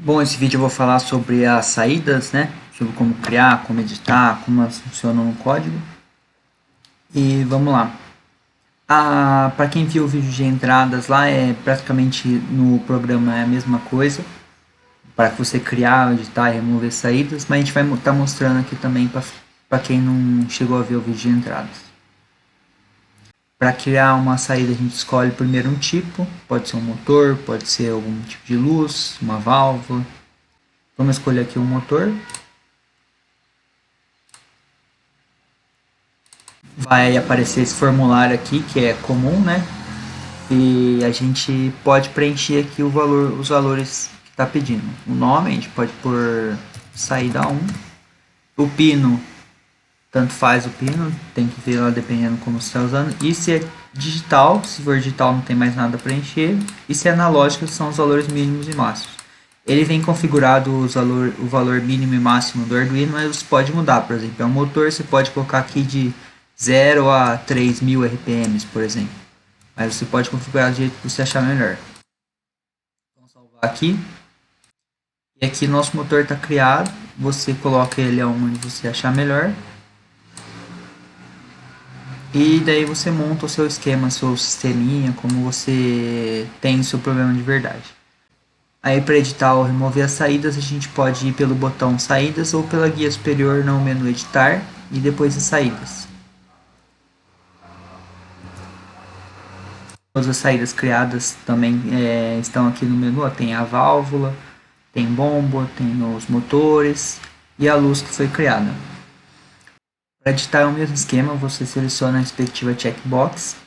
Bom, esse vídeo eu vou falar sobre as saídas, né? Sobre como criar, como editar, como elas funcionam no código. E vamos lá. Para quem viu o vídeo de entradas lá, é praticamente no programa é a mesma coisa. Para você criar, editar e remover saídas. Mas a gente vai estar mostrando aqui também para quem não chegou a ver o vídeo de entradas. Para criar uma saída, a gente escolhe primeiro um tipo. Pode ser um motor, pode ser algum tipo de luz, uma válvula. Vamos escolher aqui um motor. Vai aparecer esse formulário aqui que é comum, né? E a gente pode preencher aqui os valores que está pedindo. O nome a gente pode pôr saída 1. O pino, tanto faz o pino, tem que ver lá dependendo como você está usando. E se é digital, se for digital não tem mais nada a preencher. E se é analógico, são os valores mínimos e máximos. Ele vem configurado o valor mínimo e máximo do Arduino, mas você pode mudar. Por exemplo, é um motor, você pode colocar aqui de 0 a 3000 RPMs, por exemplo. Mas você pode configurar do jeito que você achar melhor. Vamos salvar aqui. E aqui nosso motor está criado. Você coloca ele aonde você achar melhor. E daí você monta o seu esquema, seu sisteminha, como você tem o seu problema de verdade. Aí para editar ou remover as saídas, a gente pode ir pelo botão saídas ou pela guia superior no menu editar e depois as saídas. Todas as saídas criadas também estão aqui no menu. Tem a válvula, tem bomba, tem os motores e a luz que foi criada. Para editar é o mesmo esquema, você seleciona a respectiva checkbox.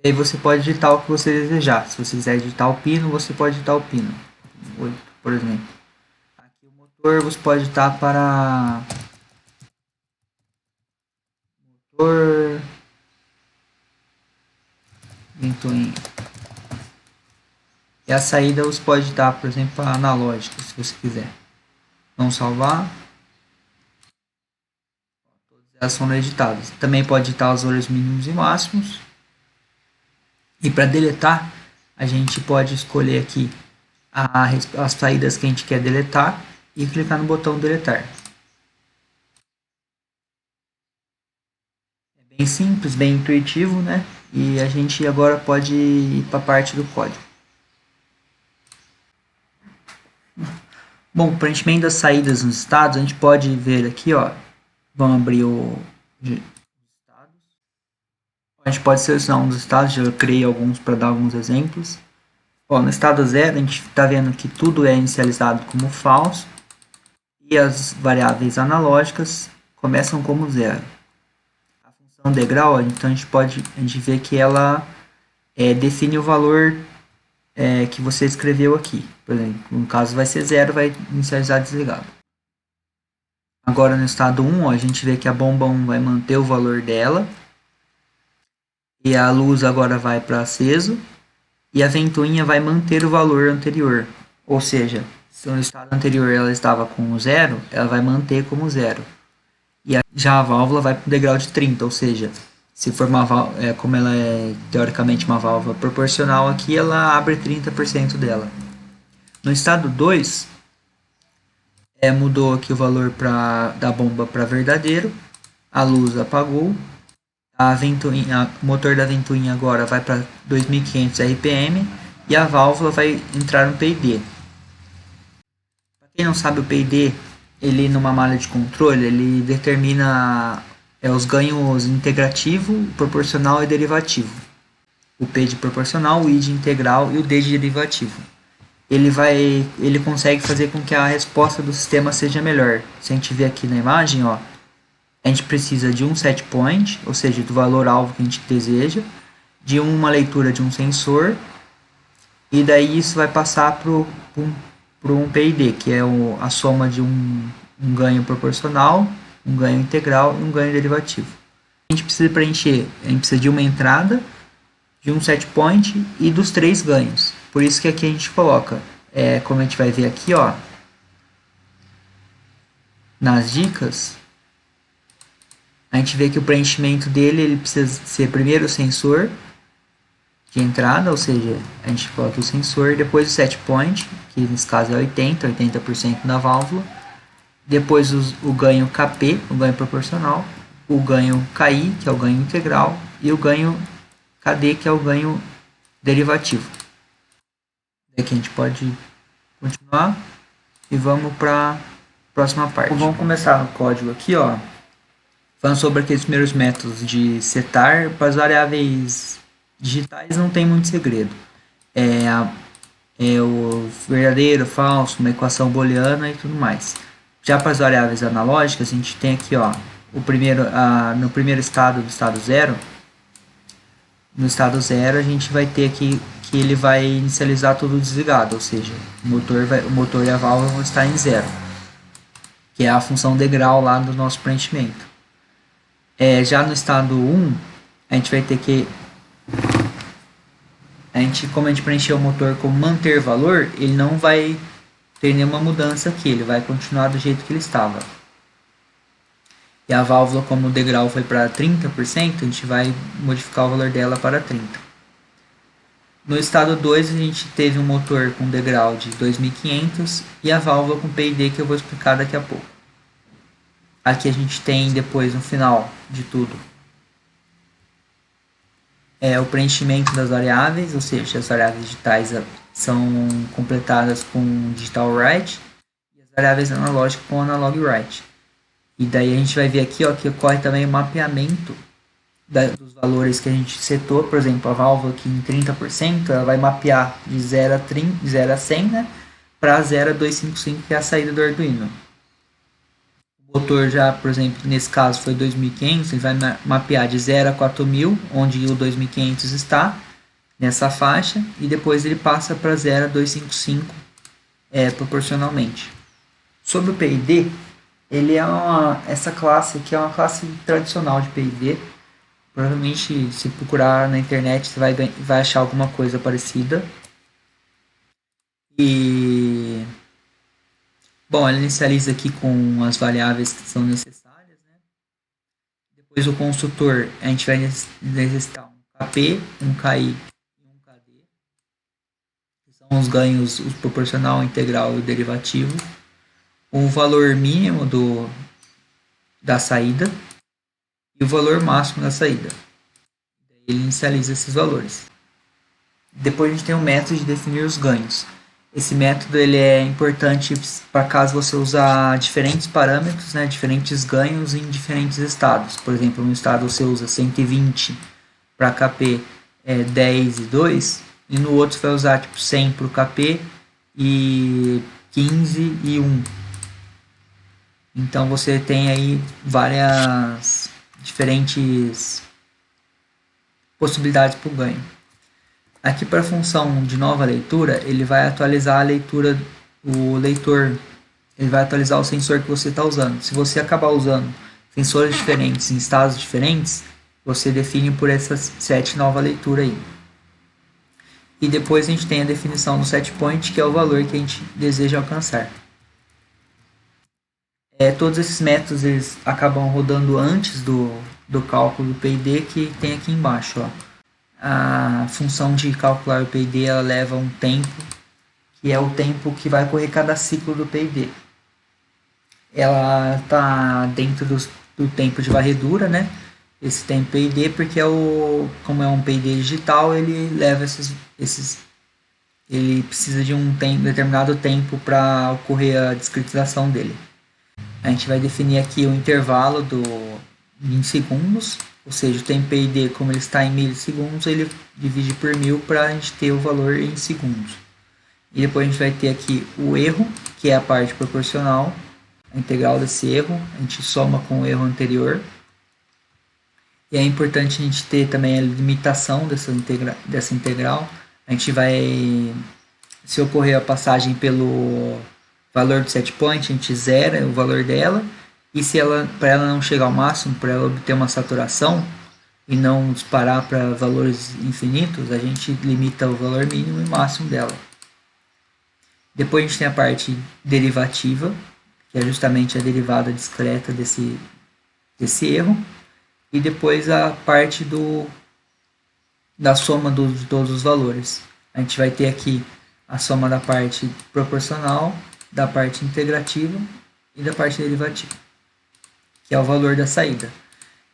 E aí você pode editar o que você desejar. Se você quiser editar o pino, você pode editar o pino. 8, por exemplo. Aqui o motor você pode editar para motor ventoinha. E a saída você pode editar, por exemplo, para analógica, se você quiser. Vamos salvar. Todas elas são editadas. Também pode editar os valores mínimos e máximos. E para deletar, a gente pode escolher aqui as saídas que a gente quer deletar e clicar no botão deletar. É bem simples, bem intuitivo, né? E a gente agora pode ir para a parte do código. Bom, preenchimento das saídas nos estados, a gente pode ver aqui, ó. Vamos abrir o estados. A gente pode selecionar um dos estados, já criei alguns para dar alguns exemplos. Ó, no estado 0, a gente está vendo que tudo é inicializado como falso e as variáveis analógicas começam como 0. A função degrau, então a gente vê que ela define o valor que você escreveu aqui. Por exemplo, no caso vai ser 0, vai inicializar desligado. Agora no estado 1, ó, a gente vê que a bomba 1 vai manter o valor dela. E a luz agora vai para aceso. E a ventoinha vai manter o valor anterior. Ou seja, se no estado anterior ela estava com 0, ela vai manter como 0. E já a válvula vai para o degrau de 30, ou seja, se for uma válvula, como ela é teoricamente uma válvula proporcional aqui, ela abre 30% dela. No estado 2, mudou aqui o valor da bomba para verdadeiro, a luz apagou, o motor da ventoinha agora vai para 2500 RPM e a válvula vai entrar no PID. Para quem não sabe, o PID, ele numa malha de controle, ele determina os ganhos integrativo, proporcional e derivativo. O P de proporcional, o I de integral e o D de derivativo. Ele consegue fazer com que a resposta do sistema seja melhor. Se a gente ver aqui na imagem, ó, a gente precisa de um set point, ou seja, do valor alvo que a gente deseja, de uma leitura de um sensor, e daí isso vai passar para um PID, que é a soma de um ganho proporcional, um ganho integral e um ganho derivativo. A gente precisa preencher, a gente precisa de uma entrada, de um set point e dos 3 ganhos. Por isso que aqui a gente coloca, como a gente vai ver aqui, ó, nas dicas, a gente vê que o preenchimento dele ele precisa ser primeiro o sensor, de entrada, ou seja, a gente coloca o sensor, depois o set point, que nesse caso é 80% da válvula, depois o ganho KP, o ganho proporcional, o ganho KI, que é o ganho integral, e o ganho KD, que é o ganho derivativo. Aqui a gente pode continuar e vamos para a próxima parte. Vamos começar no código aqui, ó, falando sobre aqueles primeiros métodos de setar. Para as variáveis digitais não tem muito segredo. É o verdadeiro, falso, uma equação booleana e tudo mais. Já para as variáveis analógicas, a gente tem aqui, ó, no primeiro estado do estado zero. No estado zero a gente vai ter aqui que ele vai inicializar tudo desligado, ou seja, o motor e a válvula vão estar em zero, que é a função degrau lá do nosso preenchimento. Já no estado 1, a gente vai ter que, como a gente preencheu o motor com manter valor, ele não vai ter nenhuma mudança aqui, ele vai continuar do jeito que ele estava. E a válvula, como o degrau foi para 30%, a gente vai modificar o valor dela para 30%. No estado 2, a gente teve um motor com degrau de 2.500 e a válvula com PID, que eu vou explicar daqui a pouco. Aqui a gente tem depois, no final de tudo, o preenchimento das variáveis, ou seja, as variáveis digitais são completadas com digital write e as variáveis analógicas com analog write. E daí a gente vai ver aqui, ó, que ocorre também o mapeamento dos valores que a gente setou. Por exemplo, a válvula aqui em 30%, ela vai mapear de 0 a 100, né, para 0 a 255, que é a saída do Arduino. O motor já, por exemplo, nesse caso foi 2.500, ele vai mapear de 0 a 4.000, onde o 2.500 está, nessa faixa, e depois ele passa para 0 a 255 proporcionalmente. Sobre o PID, ele é essa classe aqui é uma classe tradicional de PID. Provavelmente, se procurar na internet, você vai achar alguma coisa parecida. E bom, ela inicializa aqui com as variáveis que são necessárias, né? Depois o construtor, a gente vai necessitar um KP, um KI e um KD, que são os ganhos, o proporcional, o integral e o derivativo. O valor mínimo da saída e o valor máximo da saída. Ele inicializa esses valores. Depois a gente tem o método de definir os ganhos. Esse método ele é importante para caso você usar diferentes parâmetros, né, diferentes ganhos em diferentes estados. Por exemplo, no estado você usa 120 para KP 10 e 2, e no outro você vai usar tipo 100 para o KP e 15 e 1. Então você tem aí várias diferentes possibilidades para o ganho. Aqui para a função de nova leitura, ele vai atualizar a leitura, o leitor, ele vai atualizar o sensor que você está usando. Se você acabar usando sensores diferentes em estados diferentes, você define por essa set nova leitura aí. E depois a gente tem a definição do set point, que é o valor que a gente deseja alcançar. Todos esses métodos eles acabam rodando antes do cálculo do PID, que tem aqui embaixo. Ó. A função de calcular o PID ela leva um tempo, que é o tempo que vai correr cada ciclo do PID. Ela está dentro do tempo de varredura, né? Esse tempo PID, porque como é um PID digital, ele leva ele precisa de um determinado tempo para ocorrer a discretização dele. A gente vai definir aqui o intervalo em segundos, ou seja, o tempo PID, como ele está em milissegundos, ele divide por 1000 para a gente ter o valor em segundos. E depois a gente vai ter aqui o erro, que é a parte proporcional, a integral desse erro, a gente soma com o erro anterior. E é importante a gente ter também a limitação dessa integral. A gente vai, se ocorrer a passagem pelo valor do set point, a gente zera o valor dela, e se para ela não chegar ao máximo, para ela obter uma saturação e não disparar para valores infinitos, a gente limita o valor mínimo e máximo dela. Depois a gente tem a parte derivativa, que é justamente a derivada discreta desse erro, e depois a parte da soma de todos os valores. A gente vai ter aqui a soma da parte proporcional, da parte integrativa e da parte derivativa, que é o valor da saída.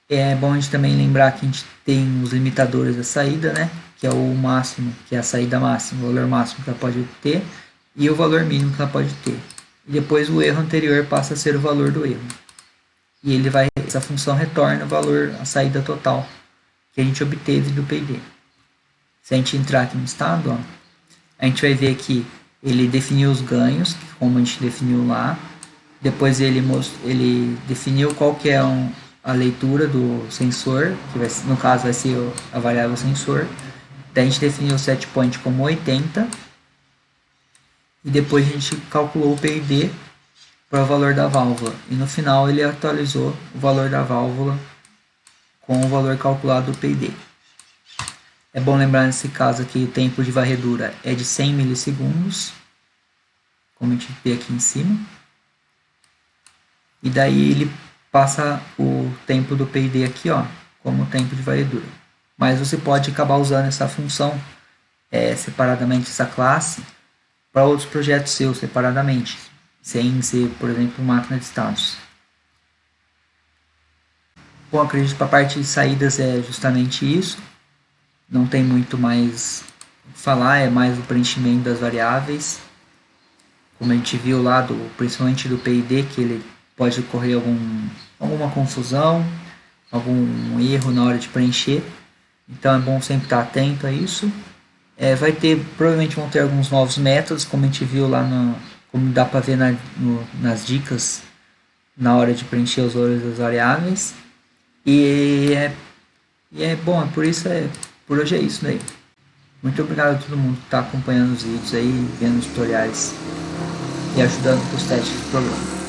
É bom a gente também lembrar que a gente tem os limitadores da saída, né? Que é o máximo, que é a saída máxima, o valor máximo que ela pode ter, e o valor mínimo que ela pode ter. E depois o erro anterior passa a ser o valor do erro. E ele vai, essa função retorna o valor, a saída total que a gente obteve do P&D. Se a gente entrar aqui no estado, ó, a gente vai ver que ele definiu os ganhos, como a gente definiu lá. Depois ele definiu qual que é a leitura do sensor, que vai, no caso vai ser a variável sensor. Daí a gente definiu o set point como 80. E depois a gente calculou o P&D para o valor da válvula. E no final ele atualizou o valor da válvula com o valor calculado do P&D. É bom lembrar nesse caso aqui o tempo de varredura é de 100 milissegundos, como a gente vê aqui em cima. E daí ele passa o tempo do P&D aqui, ó, como tempo de varredura. Mas você pode acabar usando essa função separadamente, essa classe, para outros projetos seus separadamente, sem ser, por exemplo, máquina de estados. Bom, acredito que para a parte de saídas é justamente isso. Não tem muito mais o que falar, é mais o preenchimento das variáveis. Como a gente viu lá, principalmente do P&D, que ele pode ocorrer alguma confusão, algum erro na hora de preencher. Então é bom sempre estar atento a isso. Provavelmente vão ter alguns novos métodos, como a gente viu lá, como dá para ver nas dicas na hora de preencher os valores das variáveis. E é bom, por hoje é isso daí. Muito obrigado a todo mundo que está acompanhando os vídeos aí, vendo os tutoriais e ajudando com os testes do programa.